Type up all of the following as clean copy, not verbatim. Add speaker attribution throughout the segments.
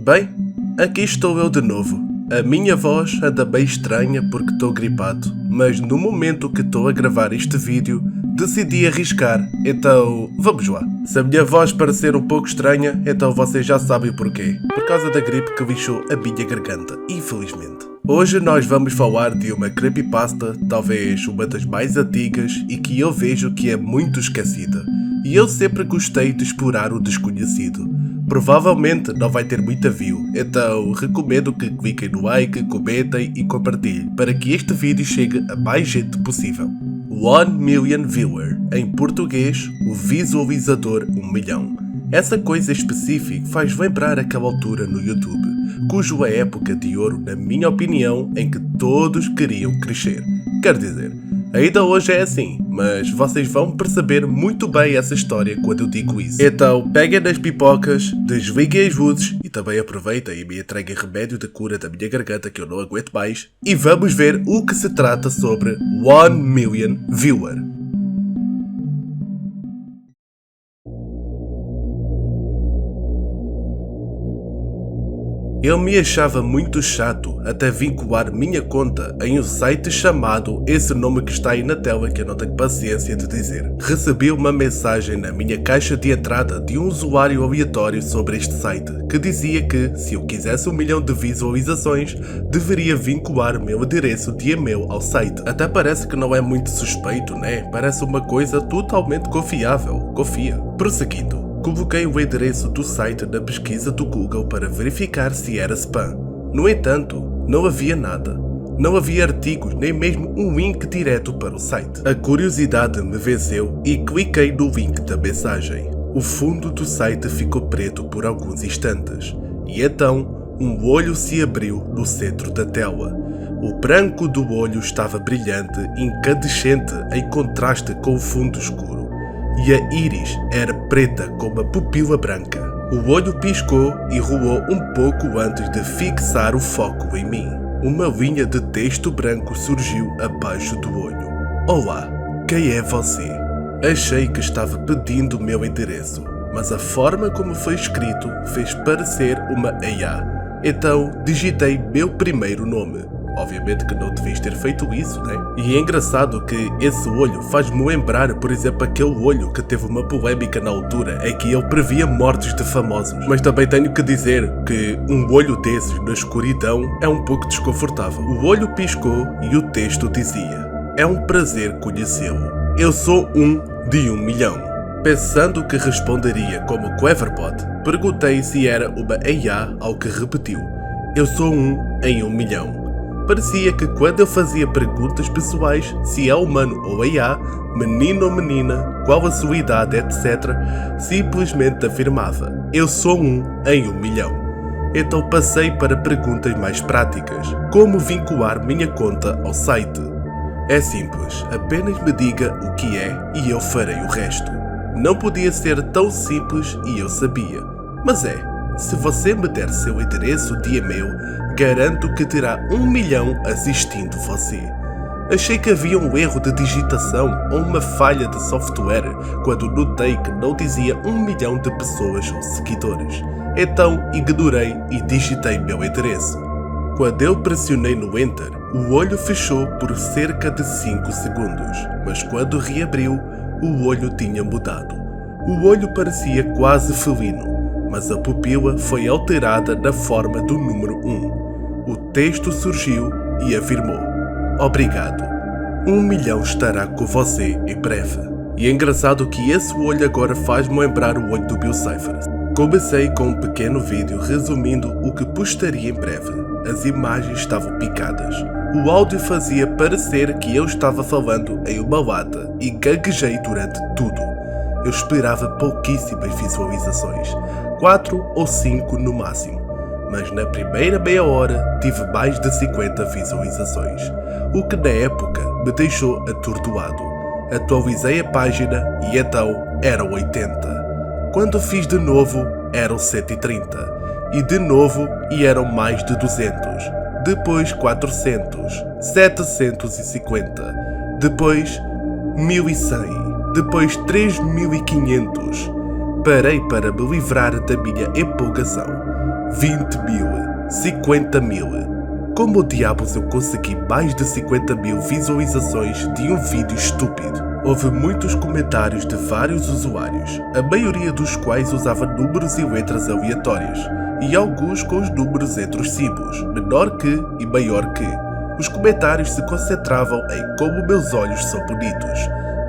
Speaker 1: Bem, aqui estou eu de novo. A minha voz anda bem estranha porque estou gripado, mas no momento que estou a gravar este vídeo, decidi arriscar, então vamos lá. Se a minha voz parecer um pouco estranha, então vocês já sabem o porquê. Por causa da gripe que bichou a minha garganta, infelizmente. Hoje nós vamos falar de uma creepypasta, talvez uma das mais antigas e que eu vejo que é muito esquecida. E eu sempre gostei de explorar o desconhecido. Provavelmente não vai ter muita view, então recomendo que cliquem no like, comentem e compartilhem para que este vídeo chegue a mais gente possível. 1 Million Viewer, em português, o visualizador 1 milhão. Essa coisa específica faz lembrar aquela altura no YouTube, cuja época de ouro, na minha opinião, em que todos queriam crescer. Quer dizer, ainda hoje é assim, mas vocês vão perceber muito bem essa história quando eu digo isso. Então peguem nas pipocas, desliguem as luzes e também aproveitem e me entreguem remédio de cura da minha garganta que eu não aguento mais. E vamos ver o que se trata sobre 1 Million Viewer. Eu me achava muito chato até vincular minha conta em um site chamado esse nome que está aí na tela que eu não tenho paciência de dizer. Recebi uma mensagem na minha caixa de entrada de um usuário aleatório sobre este site que dizia que, se eu quisesse 1 milhão de visualizações, deveria vincular o meu endereço de e-mail ao site. Até parece que não é muito suspeito, né? Parece uma coisa totalmente confiável. Confia. Prosseguindo. Coloquei o endereço do site na pesquisa do Google para verificar se era spam. No entanto, não havia nada. Não havia artigos, nem mesmo um link direto para o site. A curiosidade me venceu e cliquei no link da mensagem. O fundo do site ficou preto por alguns instantes. E então, um olho se abriu no centro da tela. O branco do olho estava brilhante, incandescente, em contraste com o fundo escuro. E a íris era preta como a pupila branca. O olho piscou e rolou um pouco antes de fixar o foco em mim. Uma linha de texto branco surgiu abaixo do olho. Olá, quem é você? Achei que estava pedindo o meu endereço, mas a forma como foi escrito fez parecer uma IA. Então digitei meu primeiro nome. Obviamente que não devias ter feito isso, né? E é engraçado que esse olho faz-me lembrar, por exemplo, aquele olho que teve uma polémica na altura em que ele previa mortes de famosos. Mas também tenho que dizer que um olho desses na escuridão é um pouco desconfortável. O olho piscou e o texto dizia: é um prazer conhecê-lo. Eu sou um de 1 milhão. Pensando que responderia como Cleverbot, perguntei se era uma IA, ao que repetiu: eu sou um em 1 milhão. Parecia que quando eu fazia perguntas pessoais, se é humano ou IA, menino ou menina, qual a sua idade, etc., simplesmente afirmava: eu sou um em 1 milhão. Então passei para perguntas mais práticas. Como vincular minha conta ao site? É simples, apenas me diga o que é e eu farei o resto. Não podia ser tão simples e eu sabia. Mas se você me der seu endereço de e-mail, garanto que terá 1 milhão assistindo você. Achei que havia um erro de digitação ou uma falha de software quando notei que não dizia 1 milhão de pessoas ou seguidores. Então ignorei e digitei meu endereço. Quando eu pressionei no Enter, o olho fechou por cerca de 5 segundos, mas quando reabriu, o olho tinha mudado. O olho parecia quase felino, mas a pupila foi alterada na forma do número 1. O texto surgiu e afirmou: obrigado, 1 milhão estará com você em breve. E é engraçado que esse olho agora faz-me lembrar o olho do Bill Cipher. Comecei com um pequeno vídeo resumindo o que postaria em breve. As imagens estavam picadas. O áudio fazia parecer que eu estava falando em uma lata e gaguejei durante tudo. Eu esperava pouquíssimas visualizações, 4 ou 5 no máximo, mas na primeira meia hora tive mais de 50 visualizações, o que na época me deixou atordoado. Atualizei a página e então eram 80. Quando fiz de novo, eram 130, e de novo e eram mais de 200, depois 400, 750, depois 1100. Depois 3.500. Parei para me livrar da minha empolgação. 20 mil, 50 mil. Como diabos eu consegui mais de 50 mil visualizações de um vídeo estúpido? Houve muitos comentários de vários usuários, a maioria dos quais usava números e letras aleatórias, e alguns com os números entre os símbolos, menor que e maior que. Os comentários se concentravam em como meus olhos são bonitos,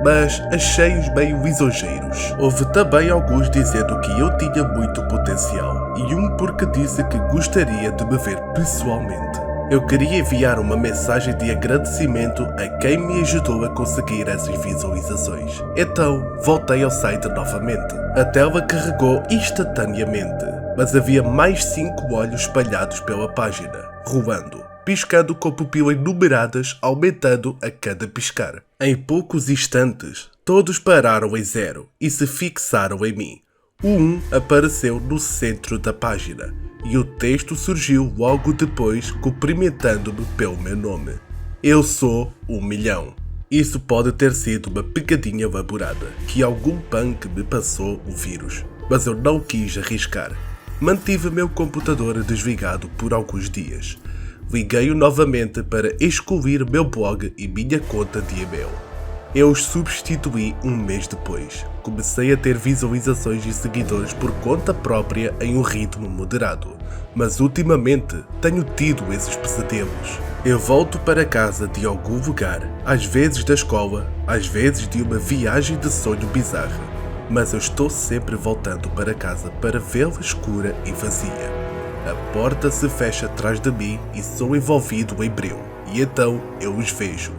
Speaker 1: mas achei-os meio lisonjeiros. Houve também alguns dizendo que eu tinha muito potencial, e um porque disse que gostaria de me ver pessoalmente. Eu queria enviar uma mensagem de agradecimento a quem me ajudou a conseguir essas visualizações. Então, voltei ao site novamente. A tela carregou instantaneamente, mas havia mais 5 olhos espalhados pela página, rolando, piscando com pupilas numeradas, aumentando a cada piscar. Em poucos instantes, todos pararam em 0 e se fixaram em mim. O 1 apareceu no centro da página e o texto surgiu logo depois cumprimentando-me pelo meu nome. Eu sou 1 milhão. Isso pode ter sido uma pegadinha elaborada, que algum punk me passou o vírus, mas eu não quis arriscar. Mantive meu computador desligado por alguns dias. Liguei-o novamente para excluir meu blog e minha conta de e-mail. Eu os substituí um mês depois. Comecei a ter visualizações e seguidores por conta própria em um ritmo moderado, mas ultimamente tenho tido esses pesadelos. Eu volto para casa de algum lugar, às vezes da escola, às vezes de uma viagem de sonho bizarra, mas eu estou sempre voltando para casa para vê-la escura e vazia. A porta se fecha atrás de mim e sou envolvido em breu, e então eu os vejo.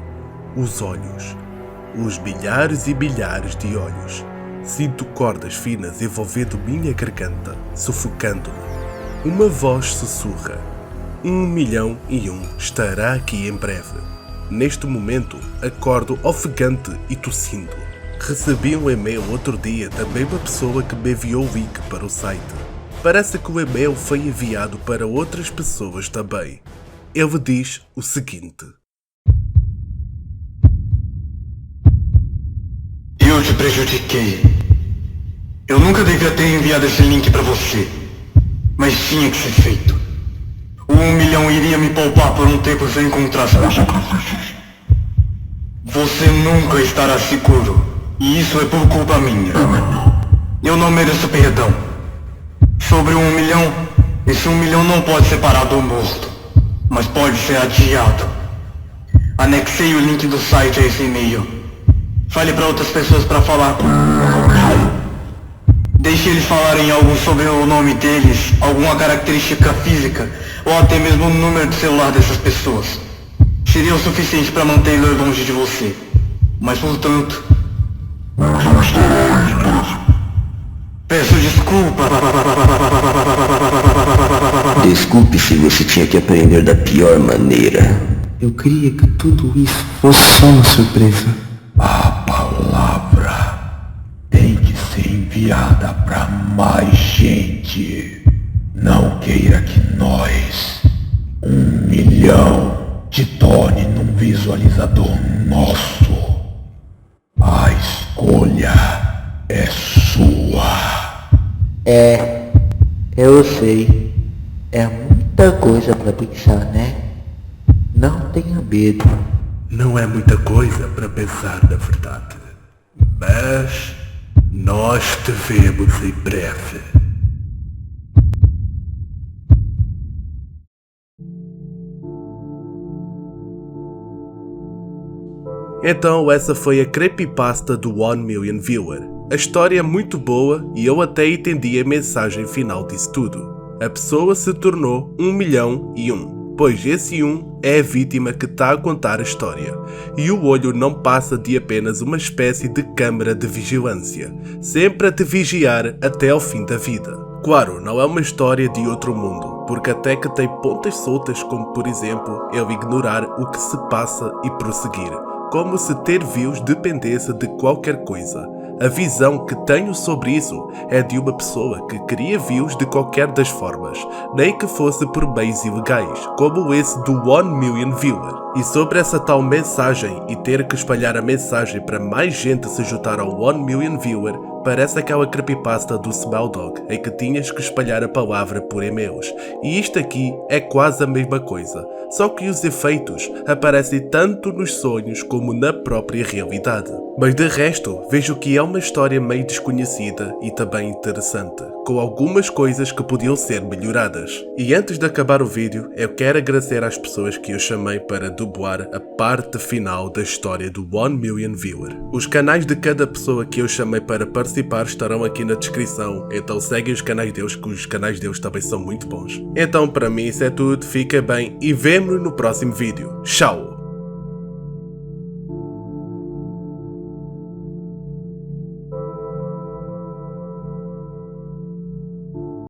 Speaker 1: Os olhos. Os milhares e milhares de olhos. Sinto cordas finas envolvendo minha garganta, sufocando-me. Uma voz sussurra. 1 milhão e 1 estará aqui em breve. Neste momento, acordo ofegante e tossindo. Recebi um e-mail outro dia da mesma pessoa que me enviou o link para o site. Parece que o e-mail foi enviado para outras pessoas também. Ele diz o seguinte.
Speaker 2: Eu te prejudiquei. Eu nunca devia ter enviado esse link pra você. Mas tinha que ser feito. O 1 milhão iria me poupar por um tempo se eu encontrasse nossa casa. Você nunca estará seguro. E isso é por culpa minha. Eu não mereço perdão. Sobre o 1 milhão, esse 1 milhão não pode ser parado ou morto. Mas pode ser adiado. Anexei o link do site a esse e-mail. Fale para outras pessoas para falar. Deixe eles falarem algo sobre o nome deles, alguma característica física, ou até mesmo o número de celular dessas pessoas. Seria o suficiente para mantê-los longe de você. Mas, portanto... Peço desculpa.
Speaker 3: Desculpe se você tinha que aprender da pior maneira.
Speaker 4: Eu queria que tudo isso fosse só uma surpresa.
Speaker 5: A palavra tem que ser enviada para mais gente. Não queira que nós, 1 milhão, te torne num visualizador nosso. A escolha é sua.
Speaker 4: Eu sei. É muita coisa pra pensar, né? Não tenha medo.
Speaker 1: Não é muita coisa para pensar, na verdade. Mas nós te vemos em breve. Então essa foi a creepypasta do 1 Million Viewer. A história é muito boa e eu até entendi a mensagem final disso tudo. A pessoa se tornou 1 milhão e 1, pois esse 1 é a vítima que está a contar a história. E o olho não passa de apenas uma espécie de câmara de vigilância, sempre a te vigiar até ao fim da vida. Claro, não é uma história de outro mundo, porque até que tem pontas soltas como por exemplo, ele ignorar o que se passa e prosseguir, como se ter views dependesse de qualquer coisa. A visão que tenho sobre isso é de uma pessoa que queria views de qualquer das formas, nem que fosse por meios ilegais, como esse do 1 million viewer. E sobre essa tal mensagem e ter que espalhar a mensagem para mais gente se juntar ao 1 million viewer, parece aquela creepypasta do Smell Dog, em que tinhas que espalhar a palavra por e-mails. E isto aqui é quase a mesma coisa, só que os efeitos aparecem tanto nos sonhos como na própria realidade. Mas de resto, vejo que é uma história meio desconhecida e também interessante, com algumas coisas que podiam ser melhoradas. E antes de acabar o vídeo, eu quero agradecer às pessoas que eu chamei para dublar a parte final da história do 1 million viewer. Os canais de cada pessoa que eu chamei para participar estarão aqui na descrição, então seguem os canais deles, que os canais deles também são muito bons. Então para mim isso é tudo, fica bem e vemo-nos no próximo vídeo. Tchau!